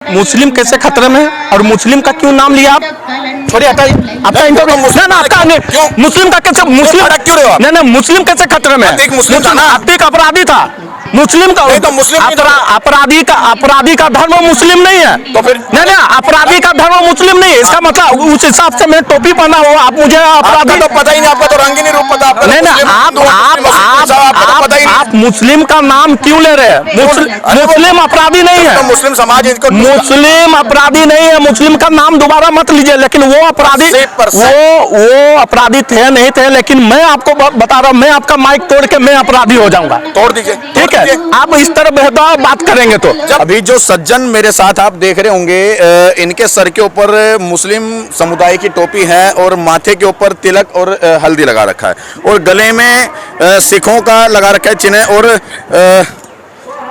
मुस्लिम कैसे खतरे में है और मुस्लिम का क्यों नाम लिया आप? छोड़िए हटाइए, आपका इंटरव्यू मुस्लिम आपका मुस्लिम का कैसे मुस्लिम क्यों रहे हो? नहीं मुस्लिम कैसे खतरे में? अतीक अपराधी था, मुस्लिम का तो मुस्लिम अपराधी का धर्म मुस्लिम नहीं है। तो फिर नहीं अपराधी का धर्म मुस्लिम नहीं है, इसका मतलब उस हिसाब से मैं टोपी पहना हो आप मुझे अपराधी तो पता ही नहीं, आपका तो रंगीनी रूप पता नहीं ना। आप मुस्लिम का नाम क्यों ले रहे हैं? मुस्लिम अपराधी नहीं है, मुस्लिम समाज इनको मुस्लिम अपराधी नहीं है, मुस्लिम का नाम दोबारा मत लीजिए। लेकिन वो अपराधी वो अपराधी थे नहीं थे, लेकिन मैं आपको बता रहा हूँ, मैं आपका माइक तोड़ के मैं अपराधी हो जाऊंगा। तोड़ दीजिए, ठीक है? आप इस तरह बेहतर बात करेंगे तो अभी जो सज्जन मेरे साथ आप देख रहे होंगे, इनके सर के ऊपर मुस्लिम समुदाय की टोपी है और माथे के ऊपर तिलक और हल्दी लगा रखा है और गले में सिखों का लगा रखा है चिन्ह और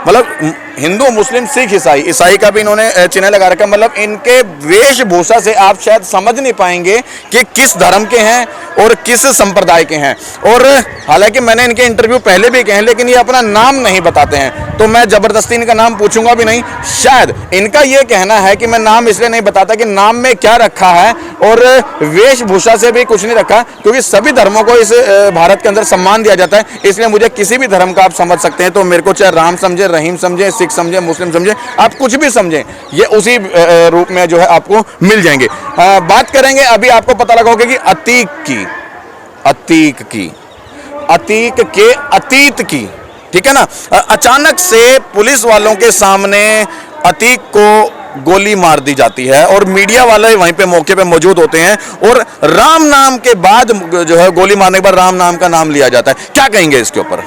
मतलब हिंदू मुस्लिम सिख ईसाई का भी इन्होंने चिन्ह लगा रखा है। मतलब इनके वेशभूषा से आप शायद समझ नहीं पाएंगे कि किस धर्म के हैं और किस संप्रदाय के हैं। और हालांकि मैंने इनके इंटरव्यू पहले भी किए हैं, लेकिन ये अपना नाम नहीं बताते हैं, तो मैं जबरदस्ती इनका नाम पूछूंगा भी नहीं। शायद इनका ये कहना है कि मैं नाम इसलिए नहीं बताता कि नाम में क्या रखा है और वेशभूषा से भी कुछ नहीं रखा, क्योंकि सभी धर्मों को इस भारत के अंदर सम्मान दिया जाता है। इसलिए मुझे किसी भी धर्म का आप समझ सकते हैं, तो मेरे को चाहे राम समझे, रहीम समझे, सिख समझे, मुस्लिम समझे, आप कुछ भी समझें, ये उसी रूप में जो है आपको मिल जाएंगे। बात करेंगे अभी आपको पता लगा होगा कि अतीक के अतीत की, ठीक है ना। अचानक से पुलिस वालों के सामने अतीक को गोली मार दी जाती है और मीडिया वाले वहीं पे मौके पे मौजूद होते हैं और राम नाम के बाद जो है गोली मारने के बाद राम नाम का नाम लिया जाता है। क्या कहेंगे इसके ऊपर?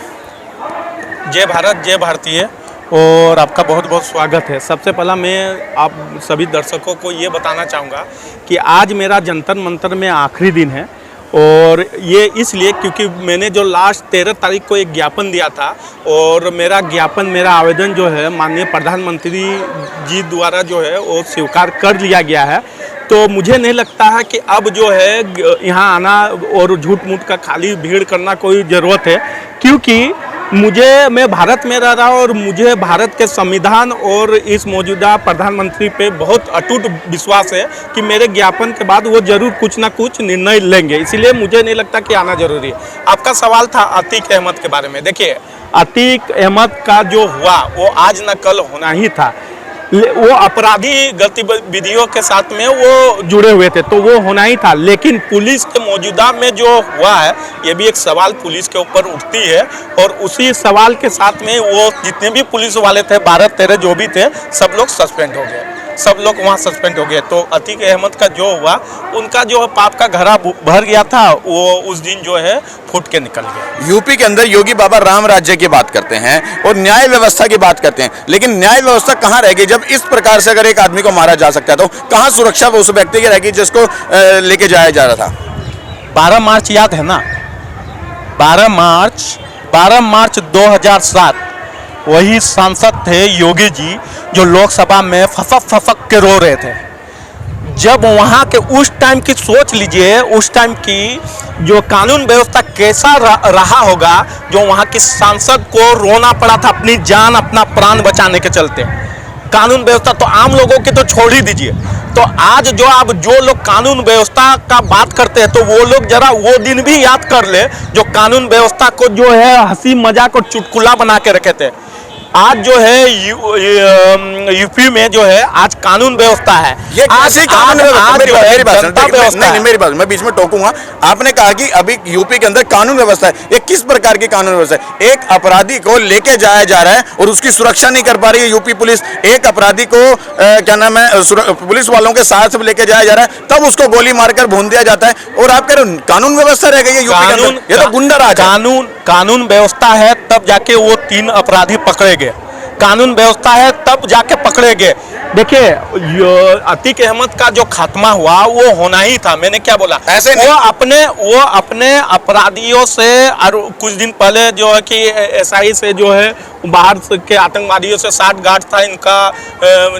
जय भारत, जय भारतीय और आपका बहुत बहुत स्वागत है। सबसे पहला मैं आप सभी दर्शकों को ये बताना चाहूँगा कि आज मेरा जंतर मंतर में आखिरी दिन है और ये इसलिए क्योंकि मैंने जो लास्ट 13 तारीख को एक ज्ञापन दिया था और मेरा आवेदन जो है माननीय प्रधानमंत्री जी द्वारा जो है वो स्वीकार कर लिया गया है। तो मुझे नहीं लगता है कि अब जो है यहाँ आना और झूठ मूठ का खाली भीड़ करना कोई ज़रूरत है, क्योंकि मैं भारत में रह रहा हूँ और मुझे भारत के संविधान और इस मौजूदा प्रधानमंत्री पे बहुत अटूट विश्वास है कि मेरे ज्ञापन के बाद वो जरूर कुछ ना कुछ निर्णय लेंगे। इसलिए मुझे नहीं लगता कि आना जरूरी है। आपका सवाल था अतीक अहमद के बारे में। देखिए, अतीक अहमद का जो हुआ वो आज न कल होना ही था। वो अपराधी गतिविधियों के साथ में वो जुड़े हुए थे, तो वो होना ही था। लेकिन पुलिस के मौजूदा में जो हुआ है, ये भी एक सवाल पुलिस के ऊपर उठती है और उसी सवाल के साथ में वो जितने भी पुलिस वाले थे 12-13 जो भी थे, सब लोग सस्पेंड हो गए, सब लोग वहाँ सस्पेंड हो गए। तो अतीक अहमद का जो हुआ, उनका जो पाप का घड़ा भर गया था, वो उस दिन जो है फूट के निकल गया। यूपी के अंदर योगी बाबा राम राज्य की बात करते हैं और न्याय व्यवस्था की बात करते हैं, लेकिन न्याय व्यवस्था कहाँ रहेगी जब इस प्रकार से अगर एक आदमी को मारा जा सकता है? तो कहाँ सुरक्षा उस व्यक्ति की रहेगी जिसको लेके जाया जा रहा था? 12 मार्च याद है ना? 12 मार्च 2007 वही सांसद थे योगी जी जो लोकसभा में फसक के रो रहे थे। जब वहाँ के उस टाइम की सोच लीजिए, उस टाइम की जो कानून व्यवस्था कैसा रहा होगा, जो वहाँ की सांसद को रोना पड़ा था अपनी जान अपना प्राण बचाने के चलते। कानून व्यवस्था तो आम लोगों की तो छोड़ ही दीजिए, तो आज जो लोग कानून व्यवस्था का बात करते हैं, तो वो लोग जरा वो दिन भी याद कर ले जो कानून व्यवस्था को जो है हंसी मजाक और चुटकुला बना के रखे थे। आज जो है यूपी में जो है आज कानून व्यवस्था है। ये कैसी कानून व्यवस्था? मेरी बात मैं बीच में टोकूंगा। आपने कहा कि अभी यूपी के अंदर कानून व्यवस्था है, ये किस प्रकार की कानून व्यवस्था है? एक अपराधी को लेके जाया जा रहा है और उसकी सुरक्षा नहीं कर पा रही है यूपी पुलिस। एक अपराधी को क्या नाम है पुलिस वालों के साथ लेके जाया जा रहा है, तब उसको गोली मारकर भून दिया जाता है और आप कह रहे हो कानून व्यवस्था रह गई है यूपी के अंदर? ये तो गुंडा राज है। कानून व्यवस्था है तब जाके वो 3 अपराधी पकड़े गए, कानून व्यवस्था है तब जाके पकड़े गए। देखिए, अतीक अहमद का जो खात्मा हुआ वो होना ही था। मैंने क्या बोला? ऐसे वो अपने अपराधियों से और कुछ दिन पहले जो है कि एसआई से जो है बाहर के आतंकवादियों से साठगांठ था, इनका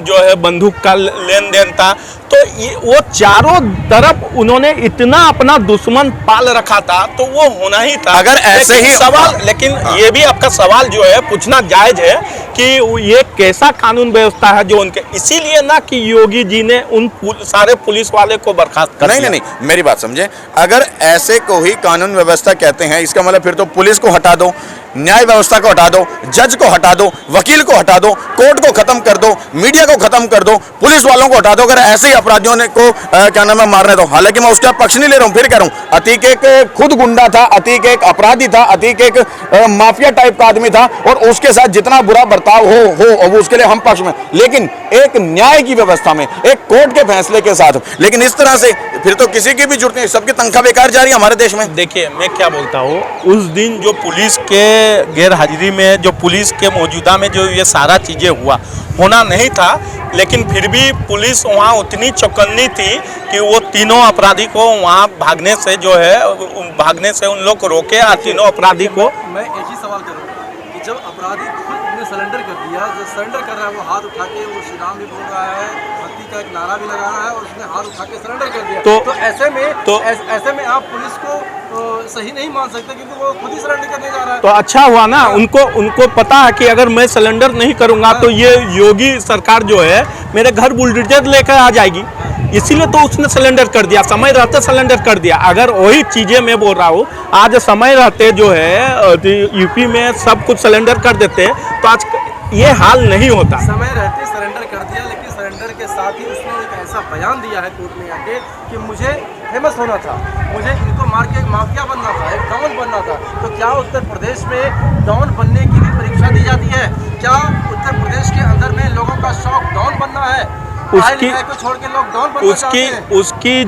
जो है बंदूक का लेन देन था, तो वो चारों तरफ उन्होंने इतना अपना दुश्मन पाल रखा था, तो वो होना ही था। अगर ऐसे ही सवाल, लेकिन ये भी आपका सवाल जो है पूछना जायज है कि ये कैसा कानून व्यवस्था है जो उनके, इसीलिए ना कि योगी जी ने उन सारे पुलिस वाले को बर्खास्त कर नहीं, मेरी बात समझे। अगर ऐसे को ही कानून व्यवस्था कहते हैं, इसका मतलब फिर तो पुलिस को हटा दो, न्याय व्यवस्था को हटा दो, जज को हटा दो, वकील को हटा दो, कोर्ट को खत्म कर दो, मीडिया को खत्म कर दो, पुलिस वालों को हटा दो। अगर ऐसे ही अपराधियों ने को क्या नाम है मारने दो। हालांकि मैं उसका पक्ष नहीं ले रहा हूं, फिर कह रहा हूं अतीक एक खुद गुंडा था, अतीक एक अपराधी था, अतीक एक माफिया टाइप का आदमी था, और उसके साथ जितना बुरा बर्ताव हो वो उसके लिए हम पक्ष में, लेकिन एक न्याय की व्यवस्था में, एक कोर्ट के फैसले के साथ। लेकिन इस तरह से फिर तो किसी की भी जरूरत नहीं, सबकी तनख्वाह बेकार जा रही है हमारे देश में। देखिए मैं क्या बोलता हूँ, उस दिन जो पुलिस के गैर हाजिरी में, जो पुलिस के मौजूदा में जो ये सारा चीज़ें होना नहीं था, लेकिन फिर भी पुलिस वहाँ उतनी चौकन्नी थी कि वो तीनों अपराधी को वहाँ भागने से उन लोग को रोके, और तीनों अपराधी को। मैं एक ही सवाल करूँगा कि जब अपराधी खुद ने सरेंडर कर दिया, जब सरेंडर कर रहा है, वो हाथ उठा के वो श्री राम भी बोल रहा है, भक्ति का एक नारा भी लगा रहा है, और उसने हाथ उठा के सरेंडर कर दिया, तो ऐसे में आप पुलिस को सही नहीं मान सकते, क्योंकि वो खुद ही सरेंडर करने जा रहा है। तो अच्छा हुआ ना, उनको पता है कि अगर मैं सरेंडर नहीं करूंगा तो ये योगी सरकार जो है मेरे घर बुलडोजर लेकर आ जाएगी, इसीलिए तो उसने सरेंडर कर दिया, समय रहते सरेंडर कर दिया। अगर वही चीजें मैं बोल रहा हूँ, आज समय रहते जो है यूपी में सब कुछ सरेंडर कर देते तो आज ये हाल नहीं होता। समय रहते सरेंडर कर दिया, लेकिन सरेंडर के साथ ही उसने एक ऐसा बयान दिया है कोर्ट में आके कि मुझे फेमस होना था, मुझे इनको मार के एक माफिया बनना था, एक डॉन बनना था। तो क्या उत्तर प्रदेश में डॉन बनने की भी परीक्षा दी जाती है? क्या उत्तर प्रदेश के अंदर में लोगों का शौक डॉन बनना है? को छोड़ के लोग डॉन बनना चाहते हैं? उसकी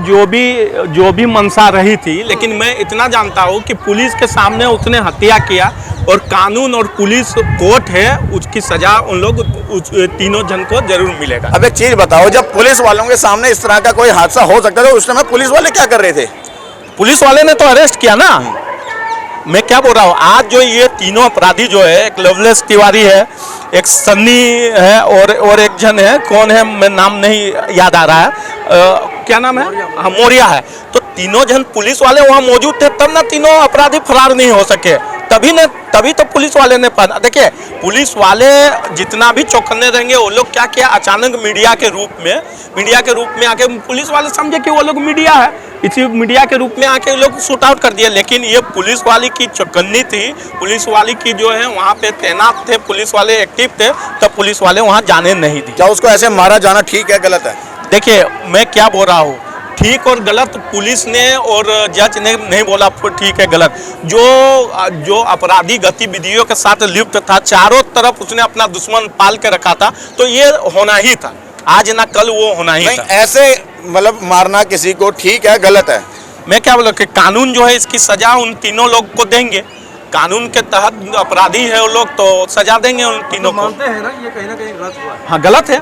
जो भी मंशा रही थी, लेकिन मैं इतना जानता हूँ कि पुलिस के सामने उसने हत्या किया, और कानून और पुलिस कोर्ट है, उसकी सजा उन लोग तीनों जन को जरूर मिलेगा। अब एक चीज बताओ, जब पुलिस वालों के सामने इस तरह का कोई हादसा हो सकता था, उस समय पुलिस वाले क्या कर रहे थे? पुलिस वाले ने तो अरेस्ट किया ना। मैं क्या बोल रहा हूँ, आज जो ये तीनों अपराधी जो है, एक लवलेस तिवारी है, एक सन्नी है, और एक जन है, कौन है मैं नाम नहीं याद आ रहा है, क्या नाम है, हाँ मौर्या है। तो तीनों जन पुलिस वाले वहाँ मौजूद थे, तब ना तीनों अपराधी फरार नहीं हो सके, तभी तो पुलिस वाले ने पकड़ा। देखिए पुलिस वाले जितना भी चौकन्ने रहेंगे, वो लोग क्या किया, अचानक मीडिया के रूप में आके पुलिस वाले समझे कि वो लोग मीडिया है, इसी मीडिया के रूप में आके लोग शूट आउट कर दिए। लेकिन ये पुलिस वाली की चौकन्नी थी, पुलिस वाली की जो है वहाँ पे तैनात थे, पुलिस वाले एक्टिव थे, तब पुलिस वाले वहाँ जाने नहीं दी। क्या उसको ऐसे मारा जाना ठीक है, गलत है? देखिए मैं क्या बोल रहा हूँ, ठीक और गलत पुलिस ने और जज ने नहीं बोला ठीक है गलत। जो अपराधी गतिविधियों के साथ लिप्त था, चारों तरफ उसने अपना दुश्मन पाल के रखा था, तो ये होना ही था, आज ना कल वो होना ही था। ऐसे मतलब मारना किसी को ठीक है, गलत है? मैं क्या बोला कि कानून जो है इसकी सजा उन तीनों लोग को देंगे, कानून के तहत अपराधी है वो लोग, तो सजा देंगे उन तीनों को। मानते हैं ना ये कहीं ना कहीं गलत हुआ है? हाँ गलत है।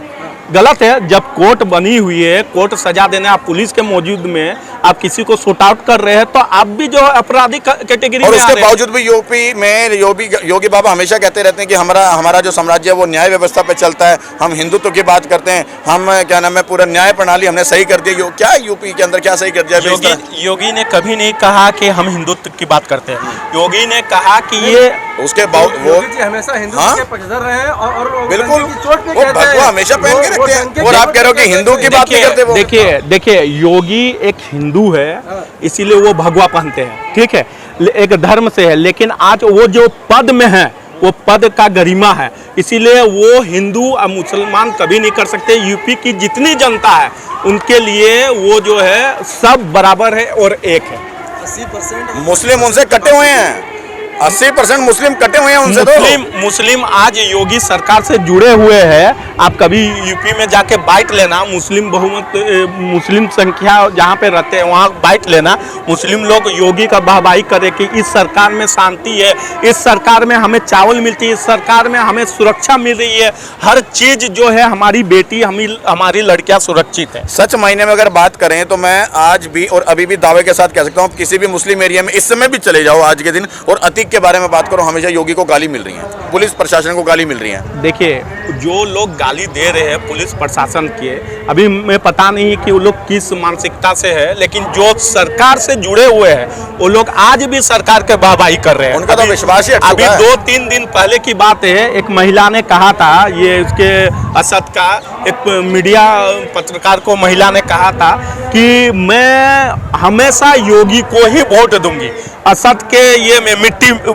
जब कोर्ट बनी हुई है, कोर्ट सजा देने, आप पुलिस के मौजूद में आप किसी को शूट आउट कर रहे हैं, तो आप भी जो अपराधी कैटेगरी में आ रहे हैं। और उसके बावजूद भी यूपी में योगी बाबा हमेशा कहते रहते हैं कि हमारा जो साम्राज्य है वो न्याय व्यवस्था पे चलता है, हम हिंदुत्व की बात करते हैं, हम क्या नाम है पूरा न्याय प्रणाली हमने सही कर दी। क्या यूपी के अंदर क्या सही कर दिया? योगी ने कभी नहीं कहा कि हम हिंदुत्व की बात करते हैं, योगी ने कहा कि ये उसके बाद वो हमेशा हिंदुत्व के पक्षधर रहे हैं, और बिल्कुल चोट पे वो भगवा हमेशा पहन के रखते हैं, और आप कह रहे हो कि हिंदू की बात नहीं करते वो। देखिए योगी एक हिंदू है, इसीलिए वो भगवा पहनते हैं, ठीक है, एक धर्म से है, लेकिन आज वो जो पद में है वो पद का गरिमा है, इसीलिए वो हिंदू और मुसलमान कभी नहीं कर सकते। यूपी की जितनी जनता है उनके लिए वो जो है सब बराबर है और एक है। 80% मुस्लिम उनसे कटे हुए हैं, 80% मुस्लिम कटे हुए हैं उनसे। मुस्लिम आज योगी सरकार से जुड़े हुए हैं। आप कभी यूपी में जाके बाइट लेना, मुस्लिम संख्या जहाँ पे रहते हैं वहाँ बाइट लेना, मुस्लिम लोग योगी का वाहवाही करे कि इस सरकार में शांति है, इस सरकार में हमें चावल मिलती है, इस सरकार में हमें सुरक्षा मिल रही है, हर चीज जो है हमारी बेटी हमारी लड़कियां सुरक्षित है। सच मायने में अगर बात करें तो मैं आज भी और अभी भी दावे के साथ कह सकता हूँ, किसी भी मुस्लिम एरिया में इस समय भी चले जाओ आज के दिन, और अतीक के बारे में बात करो, हमेशा योगी को गाली मिल रही है, पुलिस प्रशासन को गाली मिल रही है। देखिए, जो लोग गाली दे रहे हैं पुलिस प्रशासन के, अभी मैं पता नहीं कि वो लोग किस मानसिकता से है, लेकिन जो सरकार से जुड़े हुए हैं वो लोग आज भी सरकार के वाहवाही कर रहे हैं। उनका तो विश्वास ही हट अभी चुका है। 2-3 दिन पहले की बात है, एक महिला ने कहा था, ये उसके असद का एक मीडिया पत्रकार को महिला ने कहा था कि मैं हमेशा योगी को ही वोट दूंगी असद के ये में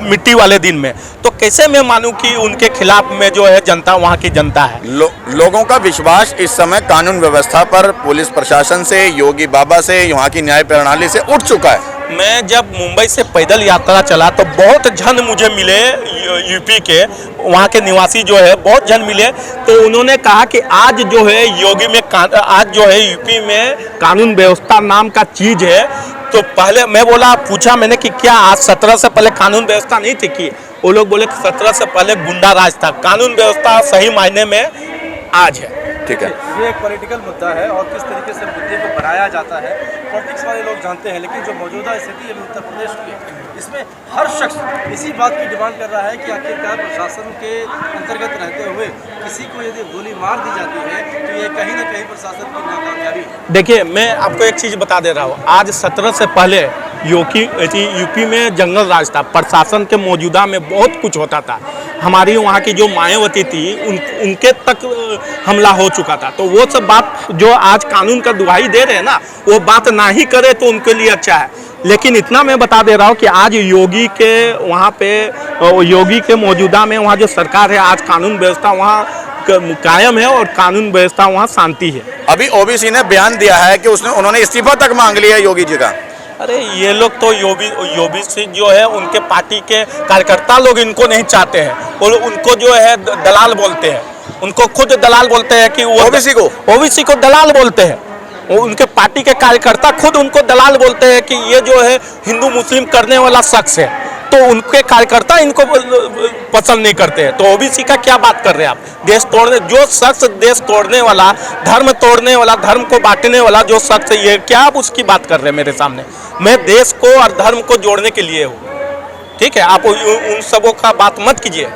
मिट्टी वाले दिन में। तो कैसे मैं मानूं कि उनके खिलाफ में जो है जनता, वहाँ की जनता है। लोगों का विश्वास इस समय कानून व्यवस्था पर, पुलिस प्रशासन से, योगी बाबा से, यहाँ की न्याय प्रणाली से उठ चुका है। मैं जब मुंबई से पैदल यात्रा चला तो बहुत जन मुझे मिले, यूपी के वहाँ के निवासी जो है बहुत जन मिले, तो उन्होंने कहा कि आज जो है योगी में आज जो है यूपी में कानून व्यवस्था नाम का चीज़ है। तो पहले मैं बोला, पूछा मैंने कि क्या आज 17 से पहले कानून व्यवस्था नहीं थी कि? वो लोग बोले 17 से पहले गुंडा राज था, कानून व्यवस्था सही मायने में आज है। ठीक है, ये एक पॉलिटिकल मुद्दा है और किस तरीके से मुद्दे को बढ़ाया जाता है पॉलिटिक्स वाले लोग जानते हैं, लेकिन जो मौजूदा स्थिति है उत्तर प्रदेश की, इसमें हर शख्स इसी बात की डिमांड कर रहा है कि आखिरकार प्रशासन के अंतर्गत रहते हुए किसी को यदि गोली मार दी जाती है तो ये कहीं ना कहीं प्रशासन की नाकामयाबी है। देखिए, मैं आपको एक चीज़ बता दे रहा हूँ, आज 17 से पहले यूपी में जंगल राज था, प्रशासन के मौजूदा में बहुत कुछ होता था। हमारी वहाँ की जो मायावती थी उनके तक हमला हो चुका था। तो वो सब बात जो आज कानून का दुहाई दे रहे हैं ना, वो बात ना ही करे तो उनके लिए अच्छा है। लेकिन इतना मैं बता दे रहा हूँ कि आज योगी के वहाँ पे, योगी के मौजूदा में वहाँ जो सरकार है, आज कानून व्यवस्था वहाँ कायम है और कानून व्यवस्था वहाँ शांति है। अभी ओबीसी ने बयान दिया है कि उन्होंने इस्तीफा तक मांग लिया है योगी जी का। अरे ये लोग तो योगी जो है, उनके पार्टी के कार्यकर्ता लोग इनको नहीं चाहते हैं और उनको जो है दलाल बोलते हैं, उनको खुद दलाल बोलते हैं कि वो ओबीसी को दलाल बोलते हैं। उनके पार्टी के कार्यकर्ता खुद उनको दलाल बोलते हैं कि ये जो है हिंदू मुस्लिम करने वाला शख्स है, तो उनके कार्यकर्ता इनको पसंद नहीं करते हैं। तो ओबीसी का क्या बात कर रहे हैं आप? देश तोड़ने, जो शख्स देश तोड़ने वाला, धर्म तोड़ने वाला, धर्म को बांटने वाला जो शख्स है, ये क्या आप उसकी बात कर रहे हैं मेरे सामने? मैं देश को और धर्म को जोड़ने के लिए हूँ, ठीक है? आप उन सबों का बात मत कीजिए।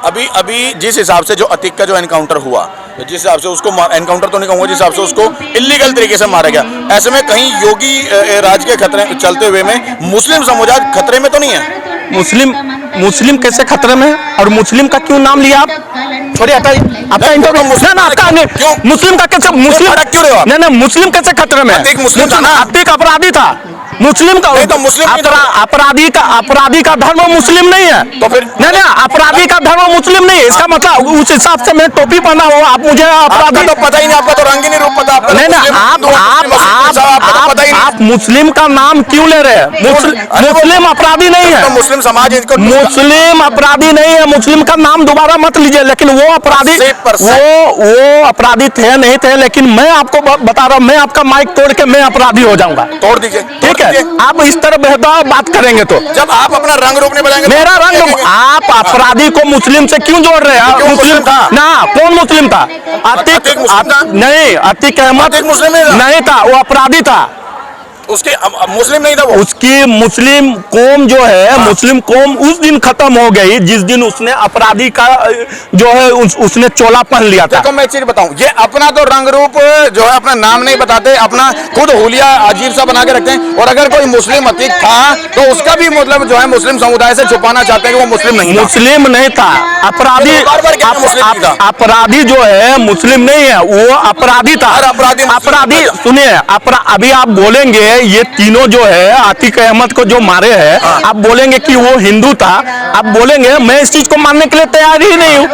अभी जिस हिसाब से जो अतीक का जो एनकाउंटर हुआ, जिस हिसाब से उसको एनकाउंटर तो नहीं कहूँगा, जिस हिसाब से उसको इलीगल तरीके से मारा गया, ऐसे में कहीं योगी राज के खतरे चलते हुए में मुस्लिम समुदाय खतरे में तो नहीं है? मुस्लिम कैसे खतरे में? और मुस्लिम का क्यों नाम लिया आप? छोड़िए, हटाइए आपका इंटरव्यू। मुस्लिम का कैसे, मुस्लिम क्यों रहे हो? नहीं, मुस्लिम कैसे खतरे में? अतीक मुस्लिम था ना? अतीक अपराधी था, मुस्लिम का नहीं तो मुस्लिम अपराधी का धर्म मुस्लिम नहीं है। तो फिर नहीं, अपराधी का धर्म मुस्लिम नहीं है। इसका मतलब उस हिसाब से मैं टोपी पहना हुआ, आप मुझे अपराधी तो पता ही नहीं, आपका तो रंग ही नहीं रूप पता। नहीं, आप मुस्लिम का नाम क्यों ले रहे हैं? मुस्लिम अपराधी नहीं है, मुस्लिम समाज इनको, मुस्लिम अपराधी नहीं है। मुस्लिम का नाम दोबारा मत लीजिए। लेकिन वो अपराधी, वो अपराधी थे नहीं थे, लेकिन मैं आपको बता रहा हूँ, मैं आपका माइक तोड़ के मैं अपराधी हो जाऊंगा। तोड़ दीजिए, ठीक है? आप इस तरह बेहतर बात करेंगे तो जब आप अपना रंग रूप नहीं बताएंगे, मेरा रंग, आप अपराधी को मुस्लिम से क्यों जोड़ रहे हैं? मुस्लिम था ना, कौन मुस्लिम था? अतीक मुस्लिम था? नहीं, अतीक अहमद मुस्लिम नहीं था, वो अपराधी था। उसके मुस्लिम नहीं था वो। उसकी मुस्लिम कौम जो है, मुस्लिम कौम उस दिन खत्म हो गई जिस दिन उसने अपराधी का जो है उसने चोला पहन लिया था। देखो मैं एक चीज बताऊं, ये अपना तो रंग रूप जो है अपना नाम नहीं बताते, अपना खुद हुलिया अजीब सा बना के रखते हैं। और अगर कोई मुस्लिम अतीक था तो उसका भी मतलब जो है मुस्लिम समुदाय से छुपाना चाहते हैं कि वो मुस्लिम नहीं था। मुस्लिम नहीं था, अपराधी। अपराधी जो है मुस्लिम नहीं है, वो अपराधी था। अपराधी सुनिए, अभी आप बोलेंगे ये तीनों जो है अतीक अहमद को जो मारे हैं, आप बोलेंगे कि वो हिंदू था, आप बोलेंगे, मैं इस चीज को मानने के लिए तैयार ही नहीं हूँ।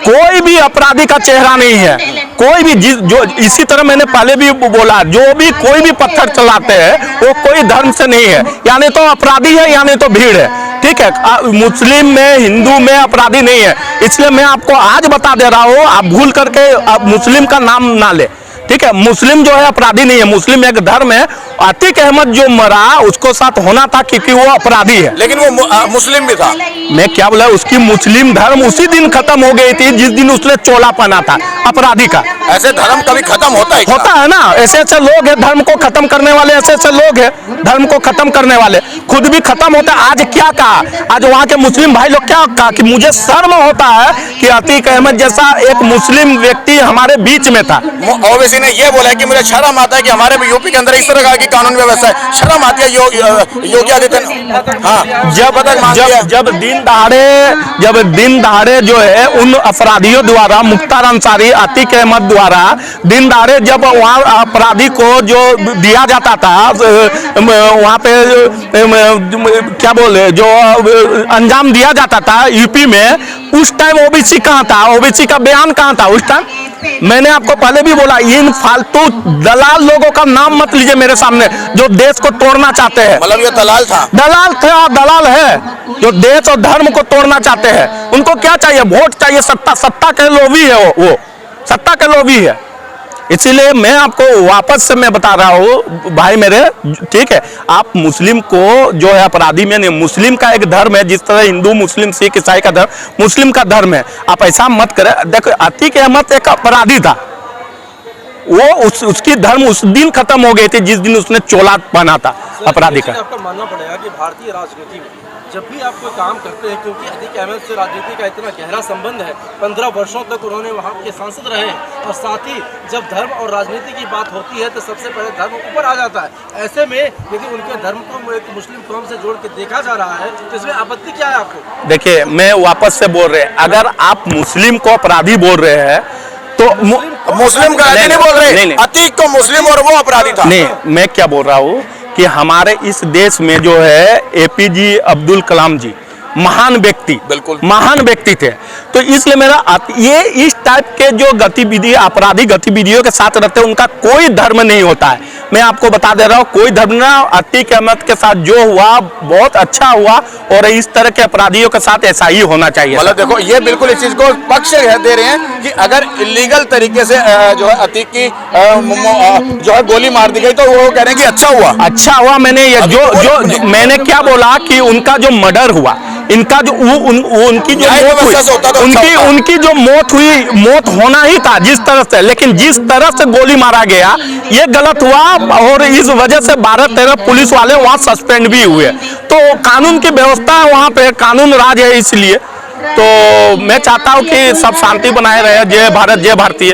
कोई भी अपराधी का चेहरा नहीं है, कोई भी जो इसी तरह मैंने पहले भी बोला, जो भी कोई भी पत्थर चलाते हैं वो कोई धर्म से नहीं है, यानी तो अपराधी है यानी तो भीड़ है, ठीक है? मुस्लिम में, हिंदू में अपराधी नहीं है। इसलिए मैं आपको आज बता दे रहा हूँ, आप भूल करके आप मुस्लिम का नाम ना ले, ठीक है? मुस्लिम जो है अपराधी नहीं है, मुस्लिम एक धर्म है, अतीक अहमद जो मरा उसको साथ होना था क्योंकि वो अपराधी है। लेकिन वो मुस्लिम भी था। मैं क्या बोला, उसकी मुस्लिम धर्म उसी दिन खत्म हो गई थी जिस दिन उसने चोला पहना था अपराधी का। ऐसे धर्म कभी खत्म होता है क्या? होता है ना, ऐसे ऐसे लोग हैं धर्म को खत्म करने वाले, ऐसे ऐसे लोग हैं धर्म को खत्म करने वाले, खुद भी खत्म होता है। आज क्या कहा, आज वहाँ के मुस्लिम भाई लोग क्या कहा कि मुझे शर्म होता है कि अतीक अहमद जैसा एक मुस्लिम व्यक्ति हमारे बीच में था। ओवैसी ने ये बोला है कि मुझे शर्म आता है कि हमारे यूपी के अंदर इस तरह का की कानून व्यवस्था है, शर्म आती है योगी आदित्यनाथ। हाँ, जब दिन दहाड़े जो है उन अपराधियों द्वारा, मुख्तार अंसारी, अतीक अहमद द्वारा दिन दहाड़े जब वहाँ अपराधी को जो दिया जाता था वहाँ पे क्या बोले जो अंजाम दिया जाता था यूपी में, उस टाइम ओबीसी कहाँ था, ओबीसी का बयान कहाँ था उस टाइम? मैंने आपको पहले भी बोला, इन फालतू दलाल लोगों का नाम मत लीजिए मेरे सामने जो देश को तोड़ना चाहते हैं। मतलब ये दलाल था, दलाल है जो देश और धर्म को तोड़ना चाहते हैं। उनको क्या चाहिए? वोट चाहिए, सत्ता के लोभी है वो सत्ता के लोभी है। इसीलिए मैं आपको वापस से मैं बता रहा हूँ भाई मेरे, ठीक है, आप मुस्लिम को जो है अपराधी में नहीं, मुस्लिम का एक धर्म है, जिस तरह हिंदू, मुस्लिम, सिख, ईसाई का धर्म मुस्लिम का धर्म है। आप ऐसा मत करें। देखो अतीक अहमद एक अपराधी था, वो उसकी धर्म उस दिन खत्म हो गई थी जिस दिन उसने चोला पहना था अपराधी का। आपका मानना पड़ेगा कि भारतीय राजनीति में जब भी आप कोई काम करते हैं, क्योंकि अतीक अहमद से राजनीति का इतना गहरा संबंध है, 15 वर्षों तक उन्होंने वहाँ के सांसद रहे, और साथ ही जब धर्म और राजनीति की बात होती है तो सबसे पहले धर्म ऊपर आ जाता है। ऐसे में यदि उनके धर्म को एक मुस्लिम कौम से जोड़ के देखा जा रहा है तो इसमें आपत्ति क्या है आपको? देखिए, मैं वापस से बोल रहे, अगर आप मुस्लिम को अपराधी बोल रहे हैं तो मुस्लिम का नहीं बोल रहे, अतीक को मुस्लिम और वो अपराधी था। नहीं, मैं क्या बोल रहा हूँ कि हमारे इस देश में जो है एपीजे अब्दुल कलाम जी महान व्यक्ति, बिल्कुल महान व्यक्ति थे। तो इसलिए मेरा ये इस टाइप के जो गतिविधि, आपराधिक गतिविधियों के साथ रहते हैं, उनका कोई धर्म नहीं होता है। मैं आपको बता दे रहा हूँ, कोई धर्म ना। अतीक अहमद के साथ जो हुआ बहुत अच्छा हुआ, और इस तरह के अपराधियों के साथ ऐसा ही होना चाहिए। मतलब देखो, ये बिल्कुल इस चीज को पक्ष दे रहे हैं कि अगर इलीगल तरीके से जो है अतीक की जो है गोली मार दी गई तो वो कह रहे हैं कि अच्छा हुआ। मैंने ये जो मैंने क्या बोला कि उनका जो मर्डर हुआ, इनका जो उनकी जो मौत हुई, उनकी जो मौत हुई, मौत होना ही था जिस तरह से, लेकिन जिस तरह से गोली मारा गया ये गलत हुआ, और इस वजह से 12-13 पुलिस वाले वहां सस्पेंड भी हुए। तो कानून की व्यवस्था है वहां पे, कानून राज है। इसलिए तो मैं चाहता हूं कि सब शांति बनाए रहे। जय भारत, जय भारतीय।